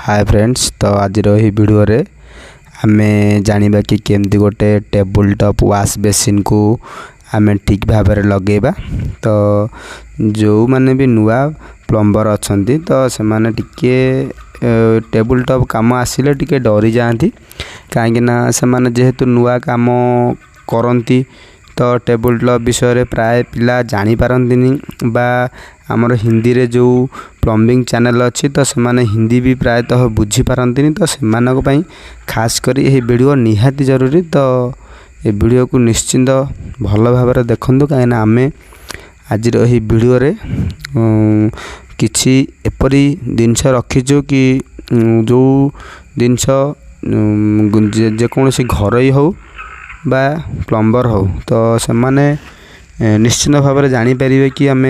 Hi friends, तो आज ये वीडियो रे आमे जानिबा कि केमती गोटे टेबल टॉप वाश बेसिन को आमे ठीक भाव में लगेबा। तो जो माने भी नुआ प्लम्बर अछंती तो से माने टिके टेबल टॉप काम आसिले टिके डरी जाती कहीं से माने जेहेतु नुआ काम करती तो टेबल टॉप विषय प्राय पिला जानी पारंतिनी बा आमर हिंदी रे जो प्लम्बिंग चैनल अच्छी तो से माने हिंदी भी प्रायतः बुझी पारंतिनी तो से खास करी यह वीडियो निहाती जरूरी। तो ये वीडियो को निश्चिंत भल भाव देखु कहीं आमे आज यही वीडियो रे किछि एपरी जिनस रखीचु कि जो जिनस जेकोसी घर ही हो बा प्लम्बर हो तो से माने निश्चिंत भाव में जानीपर कि आम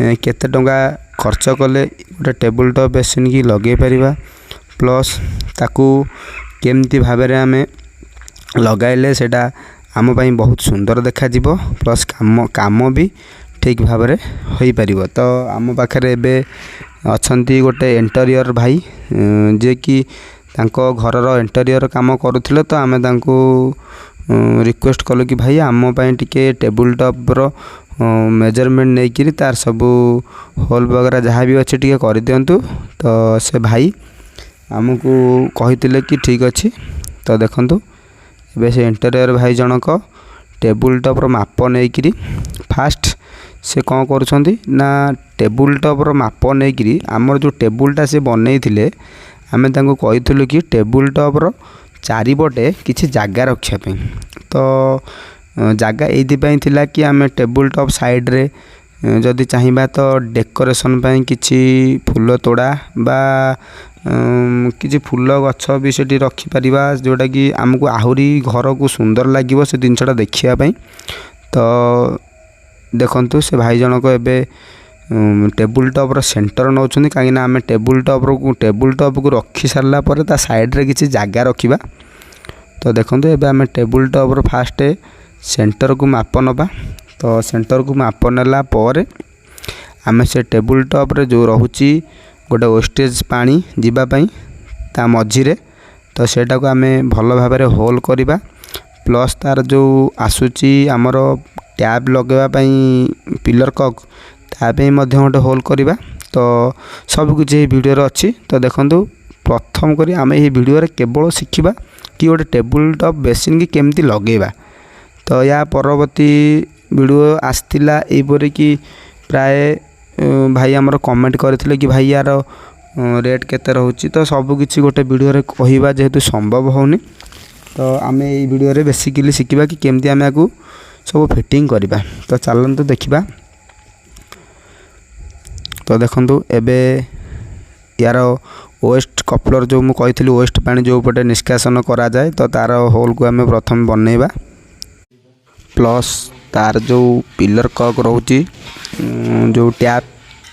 केते टंका खर्च कले गोटे टेबल टॉप बेसिन की लगे पारिबा प्लस ताकू केमती भाव में आम लगाइले सेटा आम पाई बहुत सुंदर देखा जिवो प्लस काम भी ठीक भाव में हो पारिबो। तो आम पाखरे एबे अछंती गोटे इंटीरियर भाई जे कि तांको घरर इंटीरियर काम करुथिले तो आमे तांको रिक्वेस्ट कलु कि भाई आम पाई टिके टेबल टॉप रो मेजरमेंट नहीं करी तार सबू होल वगैरह जहाँ भी अच्छे टिके कर दिंतु। तो से भाई आमको कही कि ठीक अच्छे। तो देखंतु एबे से इंटीरियर भाई जनक टेबल टॉप रो माप नहीं करी फास्ट से कौन करुछंती ना टेबल टॉप रो माप नहीं करी आमर जो टेबलटा से बनई थिले आमे तांको कहिथिलु कि टेबल टॉप रो चारिपटे किछि जागा रखिया पे। तो जागा एइथिपाई थिला कि आमे टेबल टॉप साइड रे जदि चाहिबा तो डेकोरेशन पाई किछि फूल तोड़ा बा किछि फूल गछ भी सेठी रखि परिबा जोटा कि हमको आहुरी घर को सुंदर लागिवो से जिनसटा देखिया पई। तो देखंतु से भाई जनक एबे टेबल टॉप रो सेंटर नौछुंदी कहीं आम टेबल टॉप को रखी सारा पर ता साइड रे किछि जागा रखिबा। तो देखंतु एबे आम टेबल टॉप रो फास्ट सेंटर को माप नबा। तो सेंटर को माप नेला पर आम से टेबल टॉप रे जो रहुची गोटे वेस्टेज पानी जीवा पई ता मझिरे तो सेटा को आम भल भाव में होल करिबा प्लस तार जो आसुची आमर टैब लगेवा पई पिलर कक तापे मध्य गोटे होल करिबा। तो सब कुछ ये वीडियो रे अच्छी। तो देखंतु प्रथम करी आम ये वीडियो रे केवल शिखिबा कि गोटे टेबल टॉप बेसिन की केमती लगेबा। तो या परवर्ती वीडियो आसतिला एपरि कि प्राय भाई आमर कमेंट करथिले कि भाई यार रेट केते रहउची। तो सब किछि गोटे वीडियो रे कहिबा जेहेतु संभव होनी तो आम ये वीडियो रे बेसिकली शिखिबा कि केमती आम आकु सब फिटिंग करिबा। तो चलंतु देखिबा। तो देखंतु एबे यार वेस्ट कपलर जो मु कहिथिली वेस्ट पानी जो पटे निष्कासन करा जाए तो तार होल को आम प्रथम बनैबा प्लस तार जो पिलर कक रोची जो टैप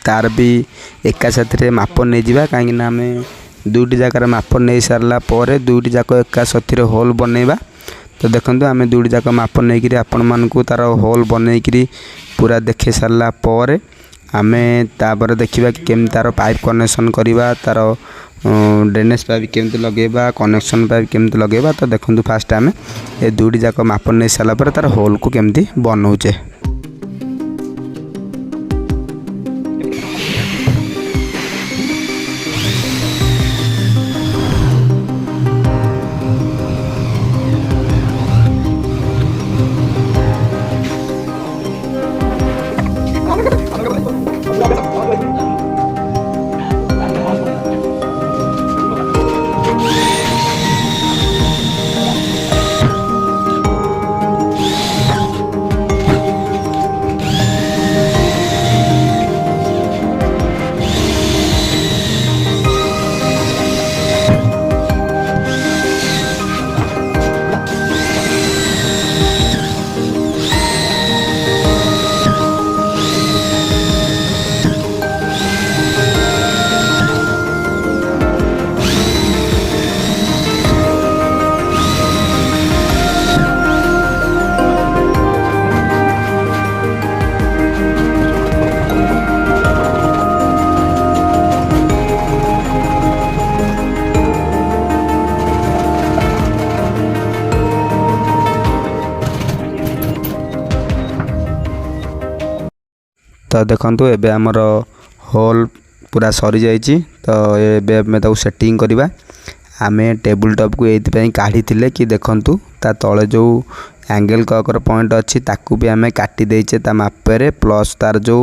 तार भी एका साथी माप नहीं जावा कहीं आम दुईटी जगार माप नहीं सारा पर दुईटी जाक एका साथी होल बनैबा। तो देखंतु आम दुईटी जाक माप नहीं करी आपण मानकु तार होल बनई करी पूरा देखे सारा पर आमे तापर देखिबा कि केम तार पाइप कनेक्शन करिबा तार ड्रेनेज पाइप केमती लगेबा कनेक्शन पाइप केमती लगेबा। तो देखंतु फास्ट आमे ए दुईटी जाक माप नहीं सारा पर तार होल को केमती बनौचे। तो देखंतु एबे हमर होल पूरा सरी जाइछि। तो एबे हमें ताऊ सेटिंग करबा। आमे टेबल टॉप को एइथि काढ़ी थिले कि देखंतु ता तळे जो एंगल ककर पॉइंट अच्छी ताकू भी आमे काटी देइछे ता मापरे प्लस तार जो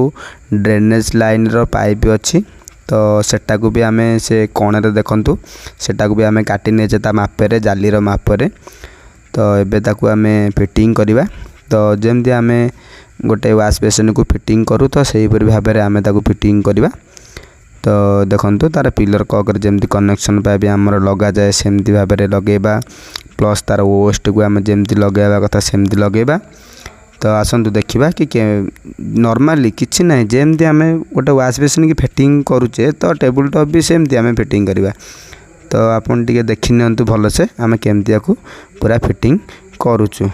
ड्रेनेज लाइन रो पाइप अच्छी तो सेटा को भी आमे से कोण रे देखंतु सेटा को भी आमे काटी नेचे ता मापरे जाली रो मापरे। तो एबे ताकू आमे फिटिंग करबा। तो जेमति आमे गोटे वाश बेसिन को फिटिंग करू तो सही पर भाबे रे आमे ताकू फिटिंग करबा। तो देखंतु तार पिलर ककर जेमति कनेक्शन पाइप हमर लगा जाए सेमति भाबे रे लगेबा प्लस तार ओस्ट को आमे जेमति लगेबा कथा सेमति लगेबा। तो आसंतु देखिबा कि नॉर्मली किछि नै जेमति आमे गोटे वाश बेसिन की फिटिंग करूचे तो टेबल टॉप भी सेमति आमे फिटिंग करबा। तो आपन टिके देखि नियंतु भलो से आमे केमति याकू पूरा फिटिंग करूछु।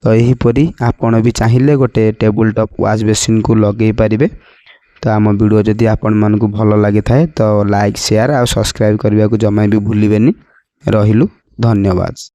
तो यहीपरी आपण भी चाहिए गोटे टेबल टॉप वाश बेसिन को लगे पारे। तो आम वीडियो जदि आपण मानकु भल लगी थाए तो लाइक शेयर और सब्सक्राइब करने को जमा भी भूलिबेनी। रहिलु धन्यवाद।